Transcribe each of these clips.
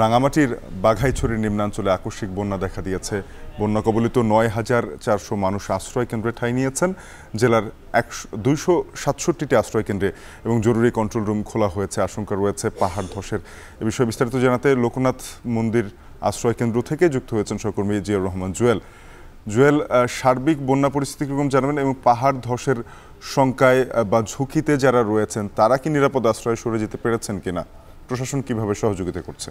রাঙামাটির বাঘাইছড়ির নিম্নাঞ্চলে আকস্মিক বন্যা দেখা দিয়েছে। বন্যা কবলিত ৯,৪০০ মানুষ আশ্রয় কেন্দ্রে ঠাঁই নিয়েছেন। জেলার ২৬৭টি আশ্রয় কেন্দ্রে এবং জরুরি কন্ট্রোল রুম খোলা হয়েছে। আশঙ্কা রয়েছে পাহাড় ধসের। এ বিষয়ে বিস্তারিত জানাতে লোকনাথ মন্দির আশ্রয় কেন্দ্র থেকে যুক্ত হয়েছেন সহকর্মী জিয়াউর রহমান জুয়েল। জুয়েল, সার্বিক বন্যা পরিস্থিতি কিরকম জানাবেন এবং পাহাড় ধসের শঙ্কায় বা ঝুঁকিতে যারা রয়েছেন তারা কি নিরাপদ আশ্রয়ে সরে যেতে পেরেছেন কিনা, প্রশাসন কিভাবে সহযোগিতা করছে?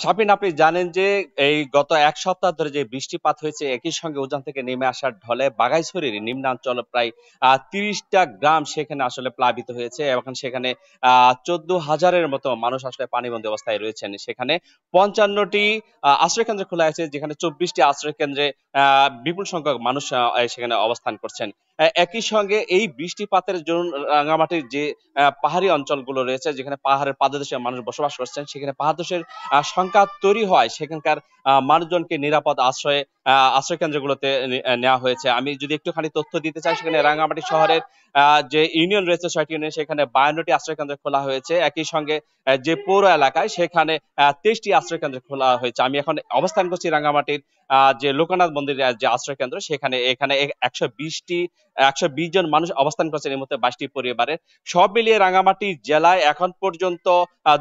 শাপিন, আপনি জানেন যে এই গত এক সপ্তাহ ধরে যে বৃষ্টিপাত হয়েছে, একই সঙ্গে উজান থেকে নেমে আসার ঢলে বাঘাইছড়ির নিম্নাঞ্চল প্রায় ৩০টা গ্রাম সেখানে আসলে প্লাবিত হয়েছে। এখন সেখানে ১৪,০০০-এর মতো মানুষ আসলে পানিবন্দী অবস্থায় রয়েছেন। সেখানে ৫৫টি আশ্রয় কেন্দ্র খোলা হয়েছে, যেখানে ২৪টি আশ্রয় কেন্দ্রে বিপুল সংখ্যক মানুষ সেখানে অবস্থান করছেন। একই সঙ্গে এই বৃষ্টিপাতের জন্য রাঙামাটির যে পাহাড়ি অঞ্চলগুলো রয়েছে, যেখানে পাহাড়ের পাদদেশে মানুষ বসবাস করছেন, সেখানে পাহাড় ধসের শঙ্কা তৈরি হয়। সেখানকার মানুষজনকে নিরাপদ আশ্রয় কেন্দ্রগুলোতে নেওয়া হয়েছে। আমি যদি একটুখানি তথ্য দিতে চাই, সেখানে রাঙামাটি শহরের যে ইউনিয়ন রয়েছে ৬টি ইউনিয়ন, সেখানে ৫২টি আশ্রয় কেন্দ্র খোলা হয়েছে। একই সঙ্গে যে পৌর এলাকায়, সেখানে ২৩টি আশ্রয় কেন্দ্র খোলা হয়েছে। আমি এখন অবস্থান করছি রাঙামাটির যে লোকনাথ মন্দির যে আশ্রয় কেন্দ্র, এখানে ১২০ জন মানুষ অবস্থান করছেন এই মুহূর্তে, ২২টি পরিবারের। সব মিলিয়ে রাঙামাটি জেলায় এখন পর্যন্ত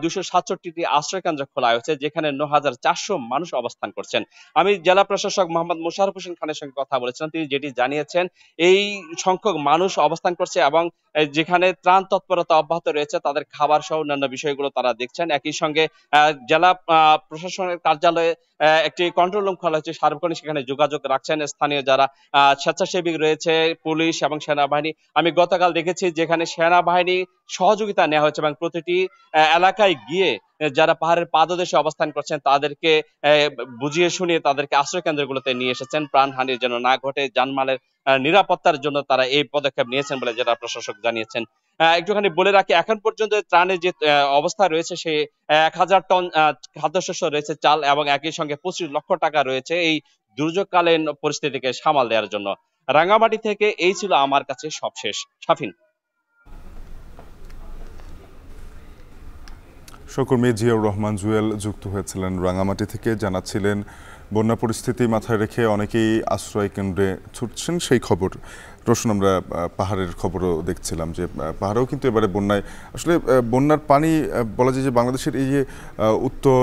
২৬৭টি আশ্রয় কেন্দ্র খোলা হয়েছে, যেখানে ৯,৪০০ মানুষ অবস্থান করছেন। আমি জেলা প্রশাসক মোহাম্মদ মোশাররফ হোসেন খানের সঙ্গে কথা বলেছিলাম। তিনি যেটি জানিয়েছেন, এই সংখ্যক মানুষ অবস্থান করছে এবং যেখানে ত্রাণ তৎপরতা অব্যাহত রয়েছে, তাদের খাবার সহ অন্যান্য বিষয়গুলো তারা দেখছেন। একই সঙ্গে জেলা প্রশাসনের কার্যালয়ে একটি কন্ট্রোল রুম খোলা হয়েছে, সার্বক্ষণিক সেখানে যোগাযোগ রাখছেন স্থানীয় যারা স্বেচ্ছাসেবী রয়েছে, পুলিশ এবং সেনাবাহিনী। আমি গতকাল দেখেছি যেখানে সেনাবাহিনী সহযোগিতা নেওয়া হয়েছে এবং প্রতিটি এলাকায় গিয়ে যারা পাহাড়ের পাদদেশে অবস্থান করছেন তাদেরকে বুঝিয়ে শুনিয়ে তাদেরকে আশ্রয় কেন্দ্রগুলোতে নিয়ে এসেছেন। প্রাণহানির যেন না ঘটে, জানমালের নিরাপত্তার জন্য তারা এই পদক্ষেপ নিয়েছেন বলে জেলা প্রশাসক জানিয়েছেন। একটুখানি বলে রাখি, এখন পর্যন্ত ত্রাণের যে অবস্থা রয়েছে, সে ১,০০০ টন খাদ্যশস্য রয়েছে, চাল, এবং একই সঙ্গে ২৫ লক্ষ টাকা রয়েছে এই দুর্যোগকালীন পরিস্থিতিকে সামাল দেওয়ার জন্য। রাঙামাটি থেকে এই ছিল আমার কাছে সবশেষ। শাফিন। সহকর্মী জিয়াউর রহমান জুয়েল যুক্ত হয়েছিলেন রাঙামাটি থেকে, জানাচ্ছিলেন বন্যা পরিস্থিতি মাথায় রেখে অনেকেই আশ্রয় কেন্দ্রে ছুটছেন সেই খবর। রোশন, আমরা পাহাড়ের খবরও দেখছিলাম যে পাহাড়েও কিন্তু এবারে বন্যায় আসলে বন্যার পানি বলা যায় যে বাংলাদেশের এই যে উত্তর